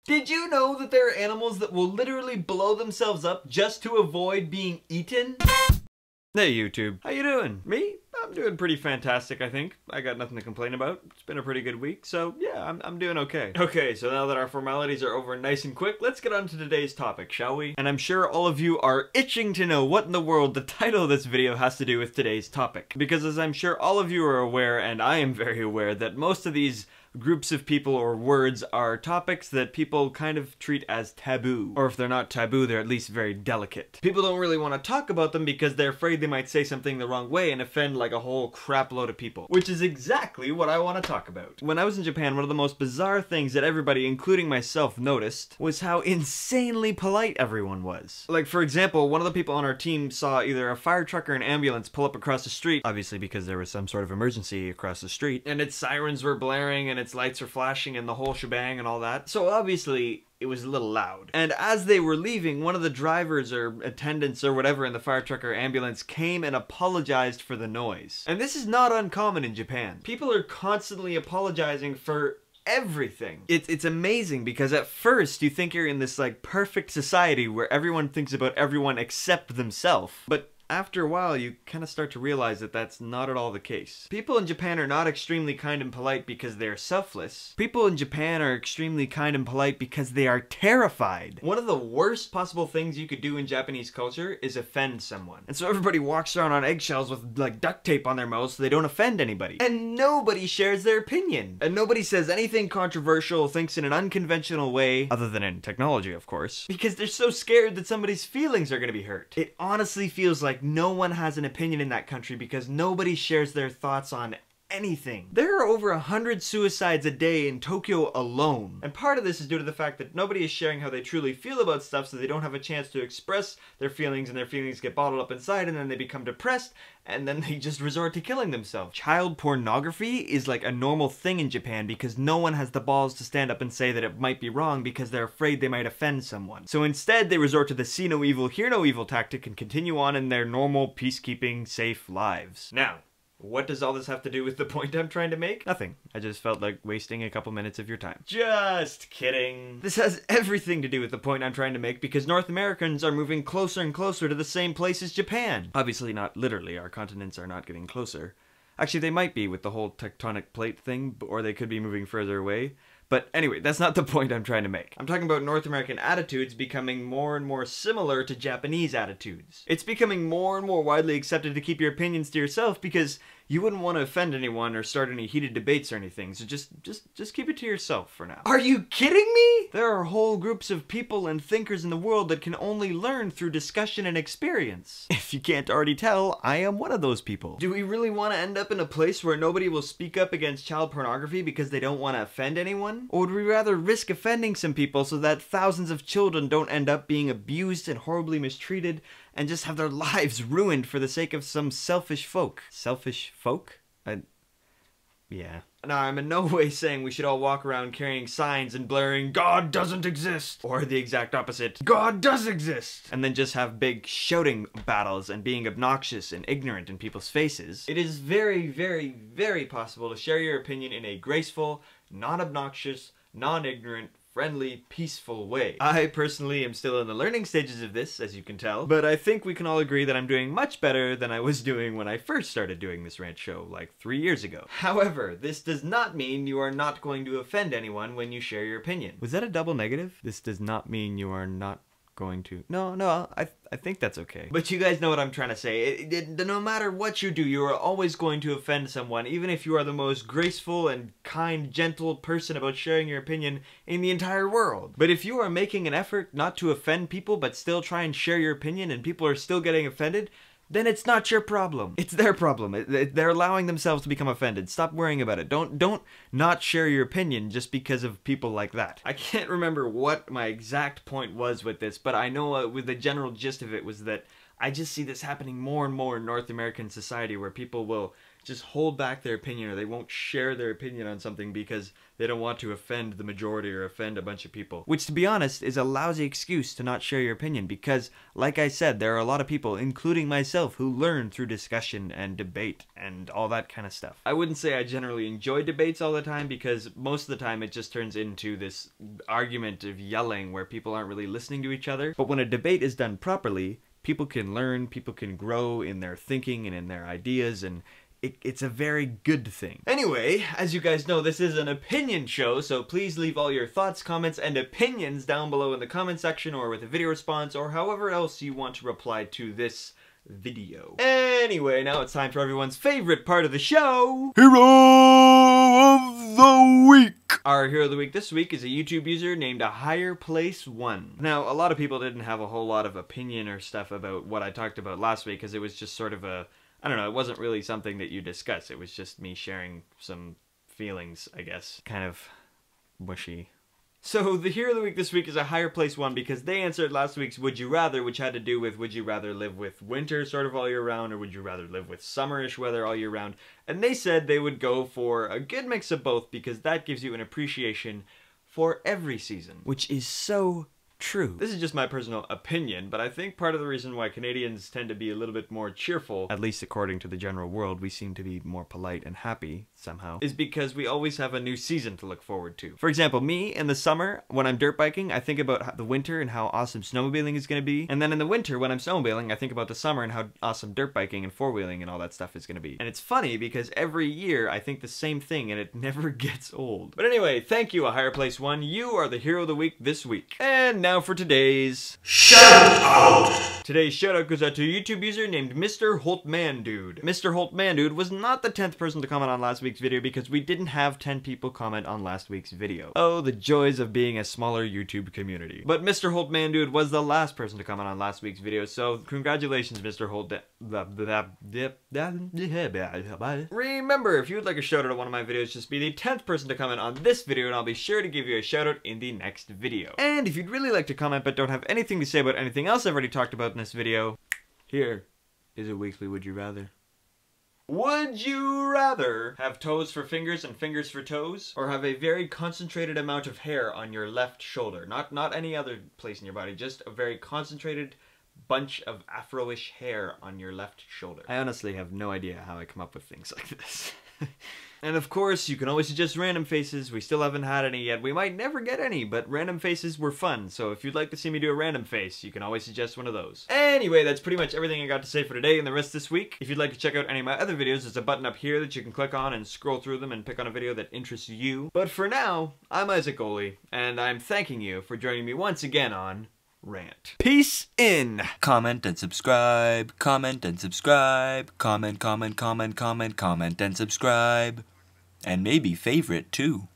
Did you know that there are animals that will literally blow themselves up just to avoid being eaten? Hey YouTube, how you doing? Me? I'm doing pretty fantastic, I think. I got nothing to complain about. It's been a pretty good week, so yeah, I'm doing okay. Okay, so now that our formalities are over nice and quick, let's get on to today's topic, shall we? And I'm sure all of you are itching to know what in the world the title of this video has to do with today's topic. Because as I'm sure all of you are aware, and I am very aware, that most of these groups of people or words are topics that people kind of treat as taboo. Or if they're not taboo, they're at least very delicate. People don't really want to talk about them because they're afraid they might say something the wrong way and offend like a whole crap load of people. Which is exactly what I want to talk about. When I was in Japan, one of the most bizarre things that everybody, including myself, noticed was how insanely polite everyone was. Like, for example, one of the people on our team saw either a fire truck or an ambulance pull up across the street, obviously because there was some sort of emergency across the street, and its sirens were blaring and its lights were flashing and the whole shebang and all that. So obviously it was a little loud. And as they were leaving, one of the drivers or attendants or whatever in the fire truck or ambulance came and apologized for the noise. And this is not uncommon in Japan. People are constantly apologizing for everything. It's amazing because at first you think you're in this like perfect society where everyone thinks about everyone except themselves. But after a while, you kind of start to realize that that's not at all the case. People in Japan are not extremely kind and polite because they're selfless. People in Japan are extremely kind and polite because they are terrified. One of the worst possible things you could do in Japanese culture is offend someone. And so everybody walks around on eggshells with like duct tape on their mouths so they don't offend anybody. And nobody shares their opinion. And nobody says anything controversial, thinks in an unconventional way, other than in technology, of course, because they're so scared that somebody's feelings are gonna be hurt. It honestly feels like no one has an opinion in that country because nobody shares their thoughts on anything. There are over 100 suicides a day in Tokyo alone. And part of this is due to the fact that nobody is sharing how they truly feel about stuff, so they don't have a chance to express their feelings, and their feelings get bottled up inside, and then they become depressed, and then they just resort to killing themselves. Child pornography is like a normal thing in Japan because no one has the balls to stand up and say that it might be wrong because they're afraid they might offend someone. So instead they resort to the see no evil, hear no evil tactic and continue on in their normal, peacekeeping, safe lives. Now, what does all this have to do with the point I'm trying to make? Nothing. I just felt like wasting a couple minutes of your time. Just kidding. This has everything to do with the point I'm trying to make because North Americans are moving closer and closer to the same place as Japan. Obviously not literally, our continents are not getting closer. Actually, they might be with the whole tectonic plate thing, or they could be moving further away. But anyway, that's not the point I'm trying to make. I'm talking about North American attitudes becoming more and more similar to Japanese attitudes. It's becoming more and more widely accepted to keep your opinions to yourself because you wouldn't want to offend anyone or start any heated debates or anything, so just keep it to yourself for now. Are you kidding me? There are whole groups of people and thinkers in the world that can only learn through discussion and experience. If you can't already tell, I am one of those people. Do we really want to end up in a place where nobody will speak up against child pornography because they don't want to offend anyone? Or would we rather risk offending some people so that thousands of children don't end up being abused and horribly mistreated and just have their lives ruined for the sake of some selfish folk? Selfish folk? Yeah. Now, I'm in no way saying we should all walk around carrying signs and blaring, "God doesn't exist!" Or the exact opposite, "God does exist!" And then just have big shouting battles and being obnoxious and ignorant in people's faces. It is very, very, very possible to share your opinion in a graceful, non-obnoxious, non-ignorant, friendly, peaceful way. I personally am still in the learning stages of this, as you can tell, but I think we can all agree that I'm doing much better than I was doing when I first started doing this rant show, like 3 years ago. However, this does not mean you are not going to offend anyone when you share your opinion. Was that a double negative? This does not mean you are not going to. No, I think that's okay. But you guys know what I'm trying to say. No matter what you do, you are always going to offend someone, even if you are the most graceful and kind, gentle person about sharing your opinion in the entire world. But if you are making an effort not to offend people but still try and share your opinion and people are still getting offended, then it's not your problem. It's their problem. They're allowing themselves to become offended. Stop worrying about it. Don't not share your opinion just because of people like that. I can't remember what my exact point was with this, but I know with the general gist of it was that I just see this happening more and more in North American society where people will just hold back their opinion, or they won't share their opinion on something because they don't want to offend the majority or offend a bunch of people. Which, to be honest, is a lousy excuse to not share your opinion because, like I said, there are a lot of people, including myself, who learn through discussion and debate and all that kind of stuff. I wouldn't say I generally enjoy debates all the time because most of the time it just turns into this argument of yelling where people aren't really listening to each other. But when a debate is done properly, people can learn, people can grow in their thinking and in their ideas, and it's a very good thing. Anyway, as you guys know, this is an opinion show, so please leave all your thoughts, comments, and opinions down below in the comment section or with a video response or however else you want to reply to this video. Anyway, now it's time for everyone's favorite part of the show, Hero of the Week! Our Hero of the Week this week is a YouTube user named A Higher Place 1. Now, a lot of people didn't have a whole lot of opinion or stuff about what I talked about last week because it was just sort of a, I don't know, it wasn't really something that you discuss. It was just me sharing some feelings, I guess. Kind of mushy. So the Hero of the Week this week is A Higher Place 1 because they answered last week's Would You Rather, which had to do with would you rather live with winter sort of all year round or would you rather live with summerish weather all year round. And they said they would go for a good mix of both because that gives you an appreciation for every season. Which is so true. This is just my personal opinion, but I think part of the reason why Canadians tend to be a little bit more cheerful, at least according to the general world, we seem to be more polite and happy somehow, is because we always have a new season to look forward to. For example, me in the summer, when I'm dirt biking, I think about the winter and how awesome snowmobiling is going to be, and then in the winter when I'm snowmobiling, I think about the summer and how awesome dirt biking and four-wheeling and all that stuff is going to be. And it's funny because every year I think the same thing and it never gets old. But anyway, thank you, A Higher Place 1. You are the Hero of the Week this week. And now for today's shout out. Today's shout out goes out to a YouTube user named Mr. Holtmandude. Mr. Holtmandude was not the 10th person to comment on last week's video because we didn't have 10 people comment on last week's video. Oh, the joys of being a smaller YouTube community. But Mr. Holtmandude was the last person to comment on last week's video, so congratulations, Mr. Holt. Remember, if you would like a shout out on one of my videos, just be the 10th person to comment on this video and I'll be sure to give you a shout out in the next video. And if you'd really like to comment but don't have anything to say about anything else I've already talked about in this video, here is a weekly Would You Rather. Would you rather have toes for fingers and fingers for toes, or have a very concentrated amount of hair on your left shoulder? Not any other place in your body, just a very concentrated bunch of afro-ish hair on your left shoulder. I honestly have no idea how I come up with things like this. And of course, you can always suggest random faces. We still haven't had any yet. We might never get any, but random faces were fun. So if you'd like to see me do a random face, you can always suggest one of those. Anyway, that's pretty much everything I got to say for today and the rest of this week. If you'd like to check out any of my other videos, there's a button up here that you can click on and scroll through them and pick on a video that interests you. But for now, I'm Isaac Oley, and I'm thanking you for joining me once again on Rant. Peace in. Comment and subscribe, comment and subscribe, comment and subscribe, and maybe favorite too.